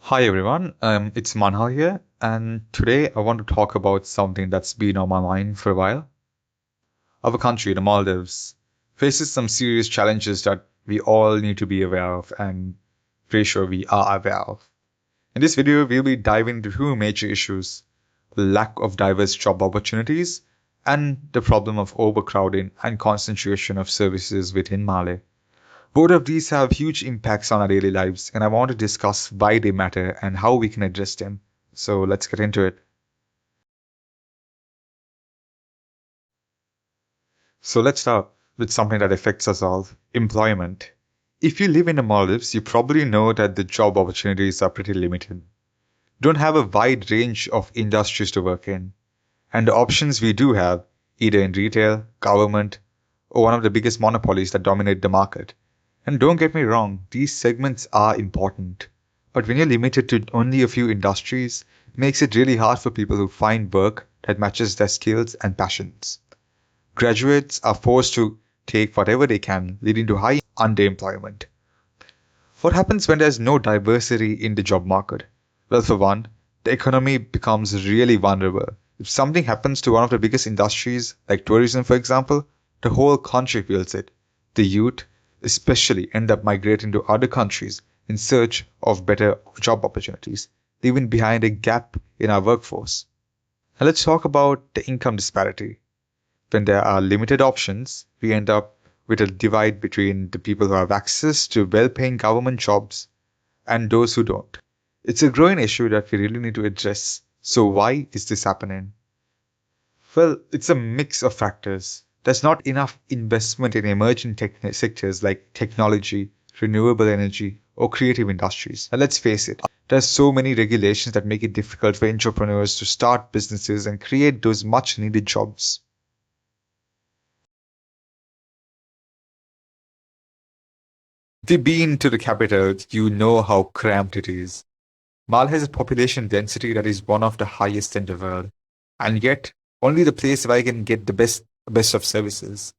Hi everyone, it's Manhal here, and today I want to talk about something that's been on my mind for a while. Our country, the Maldives, faces some serious challenges that we all need to be aware of and pretty sure we are aware of. In this video, we'll be diving into two major issues: the lack of diverse job opportunities and the problem of overcrowding and concentration of services within Malé. Both of these have huge impacts on our daily lives, and I want to discuss why they matter and how we can address them. So let's get into it. So let's start with something that affects us all: employment. If you live in the Maldives, you probably know that the job opportunities are pretty limited. Don't have a wide range of industries to work in, and the options we do have, either in retail, government, or one of the biggest monopolies that dominate the market. And don't get me wrong, these segments are important. But when you're limited to only a few industries, it makes it really hard for people who find work that matches their skills and passions. Graduates are forced to take whatever they can, leading to high underemployment. What happens when there's no diversity in the job market? Well, for one, the economy becomes really vulnerable. If something happens to one of the biggest industries, like tourism for example, the whole country feels it. The youth, especially, end up migrating to other countries in search of better job opportunities, leaving behind a gap in our workforce. Now let's talk about the income disparity. When there are limited options, we end up with a divide between the people who have access to well paying government jobs and those who don't. It's a growing issue that we really need to address. So, why is this happening? Well, it's a mix of factors. There's not enough investment in emerging sectors like technology, renewable energy, or creative industries. And let's face it, there's so many regulations that make it difficult for entrepreneurs to start businesses and create those much needed jobs. If you've been to the capital, you know how cramped it is. Malé has a population density that is one of the highest in the world, and yet only the place where I can get the best of services.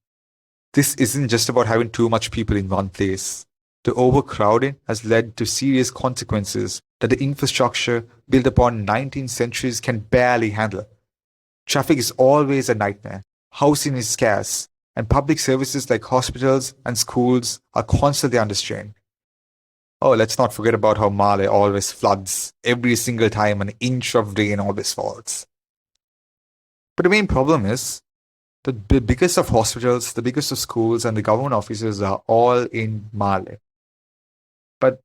This isn't just about having too much people in one place. The overcrowding has led to serious consequences that the infrastructure built upon 19th centuries can barely handle. Traffic is always a nightmare, housing is scarce, and public services like hospitals and schools are constantly under strain. Oh, let's not forget about how Malé always floods every single time an inch of rain always falls. But the main problem is the biggest of hospitals, the biggest of schools, and the government offices are all in Malé. But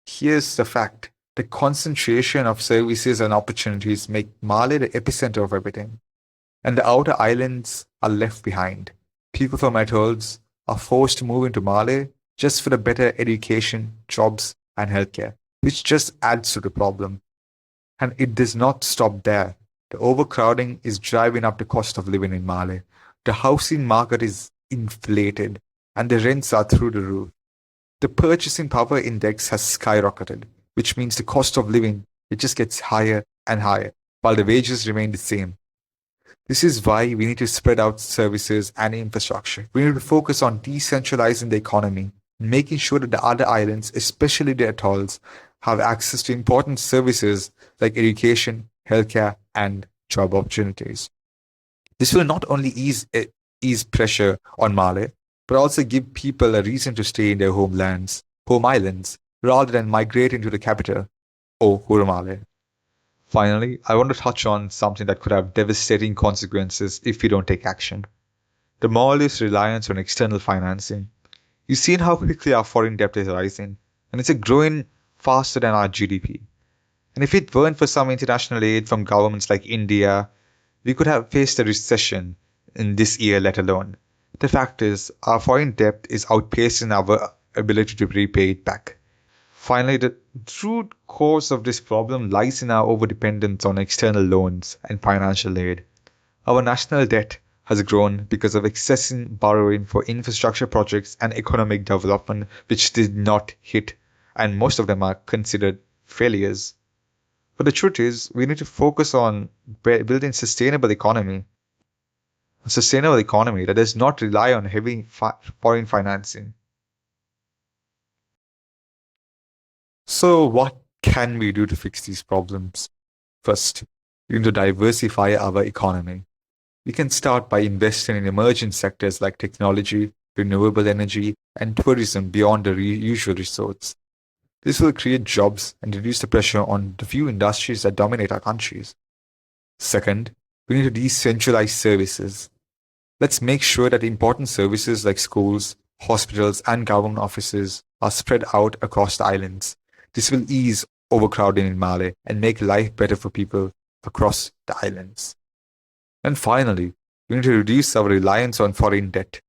here's the fact: the concentration of services and opportunities make Malé the epicenter of everything, and the outer islands are left behind. People from atolls are forced to move into Malé just for the better education, jobs, and healthcare, which just adds to the problem. And it does not stop there. The overcrowding is driving up the cost of living in Malé. The housing market is inflated, and the rents are through the roof. The purchasing power index has skyrocketed, which means the cost of living it just gets higher and higher, while the wages remain the same. This is why we need to spread out services and infrastructure. We need to focus on decentralizing the economy, making sure that the other islands, especially the atolls, have access to important services like education, healthcare, and job opportunities. This will not only ease pressure on Malé, but also give people a reason to stay in their home islands, rather than migrating to the capital, or Malé. Finally, I want to touch on something that could have devastating consequences if we don't take action: the Maldives' reliance on external financing. You've seen how quickly our foreign debt is rising, and it's growing faster than our GDP. And if it weren't for some international aid from governments like India, we could have faced a recession in this year, let alone. The fact is, our foreign debt is outpacing our ability to repay it back. Finally, the true cause of this problem lies in our overdependence on external loans and financial aid. Our national debt has grown because of excessive borrowing for infrastructure projects and economic development which did not hit, and most of them are considered failures. But the truth is, we need to focus on building a sustainable economy that does not rely on heavy foreign financing. So, what can we do to fix these problems? First, we need to diversify our economy. We can start by investing in emerging sectors like technology, renewable energy, and tourism beyond the usual resorts. This will create jobs and reduce the pressure on the few industries that dominate our countries. Second, we need to decentralize services. Let's make sure that important services like schools, hospitals, and government offices are spread out across the islands. This will ease overcrowding in Malé and make life better for people across the islands. And finally, we need to reduce our reliance on foreign debt.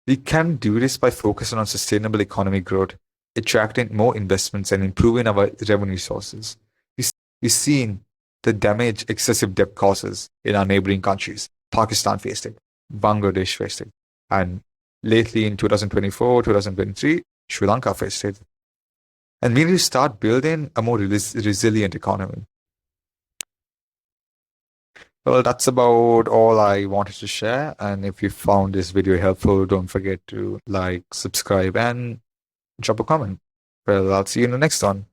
We can do this by focusing on sustainable economic growth, attracting more investments, and improving our revenue sources. We've seen the damage excessive debt causes in our neighboring countries. Pakistan faced it, Bangladesh faced it, and lately in 2024, 2023, Sri Lanka faced it. And we need to start building a more resilient economy. Well, that's about all I wanted to share. And if you found this video helpful, don't forget to like, subscribe, and drop a comment. Well, I'll see you in the next one.